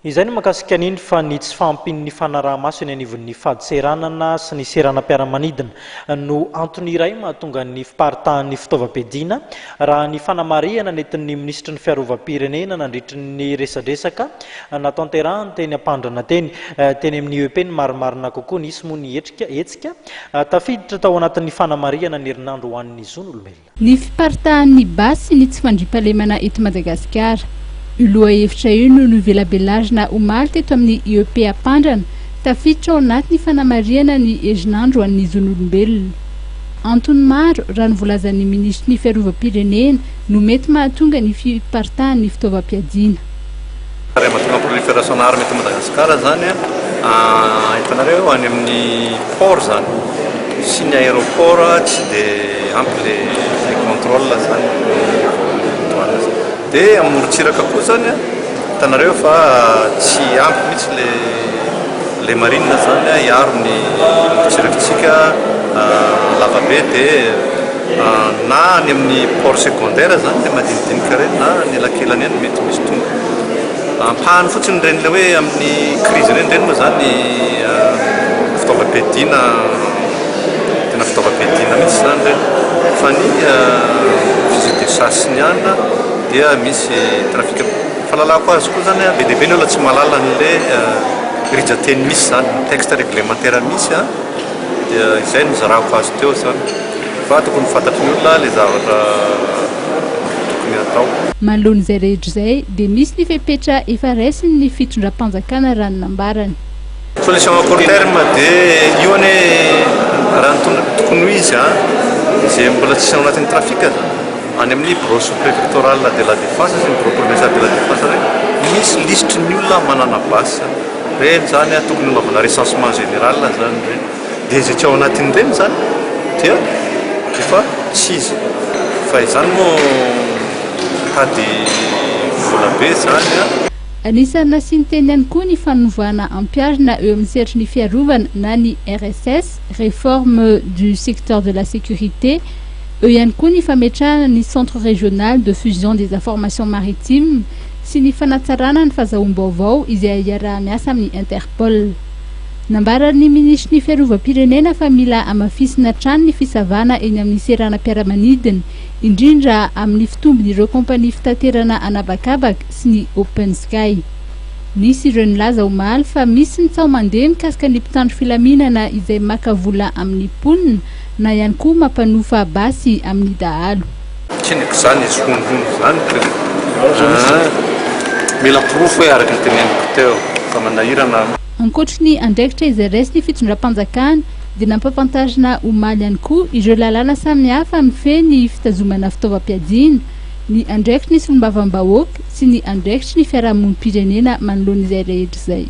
Izay no makasika an'iny fa ny tsy fampin'ny fanaraha-maso eny anivon'ny faditseranana sy ny seranam-piaramanidina no antony iray mahatonga ny fiparitahan'ny fitaovam-piadiana raha ny fanamariana nentin'ny ministra ny fiarovam-pirenena nandritry ny resadresaka natanterahany teny ampandrana teny amin'ny UEP ny marimarina kokoa nisy moa ny hetsika tafiditra tao anatin'ny fanamariana ny herinandro ho an'ny zon'olombelona. Ny fiparitahan'ny basy ny tsy fandriampahalemana eto Madagasikara. Uloa hevitra io no novelabelazina omaly teto amin'ny UEP Ampandrana tafiditra ao anatin'ny fanamariana ny herinandro ho an'ny zon'olombelona. Antony maro raha novolazan'ny ministra ny fiarovam-pirenena no mety mahatonga ny fiparitahan'ny fitaovam-piadiana. Mahatonga prolifération arme eto Madagasikara zany hitanareo any amin'ny port zany sy ny aéroport tsy dia ampy le contrôle zany dia amorontsiraka koa zany hitanareo fa tsy ampy mihitsy le marine zany hiaro ny amorontsirakitsika lavabe dia na any amin'ny port secondaire zany le madinidinika reny na ny lakelany any mety misy tonga ampahany fotsiny reny le hoe amin'ny crise reny moa zany fitaovam-piadiana tena fitaovam-piadiana mihitsy zany reny fa ny visite sasiny any dia misy trafika fahalalako azy koa zany be dia be ny olona tsy mahalala n'le rijateny misy zany texte réglementaire misy dia izay no zarako azy teo zany fa tokony fantatry ny olona le zavatra tokony atao. Manoloana izay rehetra izay dia misy ny fepetra efa raisiny ny fitondram-panjakana raha ny nambarany. Solution à court terme dia io ane raha tokony ho izy izay mbola tsy ao anatin'ny trafika any amin'ny bureau sous-préfectoral de la défense sy ny bureau provincial de la défense reny misy listre ny olona manana basy reny zany tokony hanaovana recensement général zany reny dia izay tsy ao anatin'ireny zany dia efa tsy izy fa izany moa tady vola be zany. Anisany nasiany teny ihany koa ny fanovana ampiarina eo amin'ny seratry ny fiarovana na ny RSS, réforme du secteur de la sécurité. Eo ihany koa ny fametrahana ny centre régional de fusion des informations maritimes sy ny fanatsarana ny fahazaom-baovao izay iaraha-miasa amin'ny Interpol. Nambaran'ny ministra ny fiarovam-pirenena fa mila amafisina trano ny fisavana eny amin'ny seranam-piaramanidina indrindra amin'ny fitombon'ireo kompania fitaterana anabakabaka sy ny Open Sky. Nisy ireo nilaza omaly fa misy ny tsao mandeha mikasika ny mpitandro filaminana izay maka vola amin'ny ponina na ihany koa mampanofa basy amin'ny dahalo. Tsiniko zany izy hondono zany mila profo hoe araka ny teneniko teo fa manahirana. Ankoatra ny andraikitra izay raisy ny fitondram-panjakana dia nampahafantarina omaly ihany koa ireo lalàna samihafa mifehy ny fitazomana fitaovam-piadiana, ny andraikitry ny solombavam-bahoaka sy ny andraikitry ny fiarahamonim-pirenena manoloana izay rehetra izay.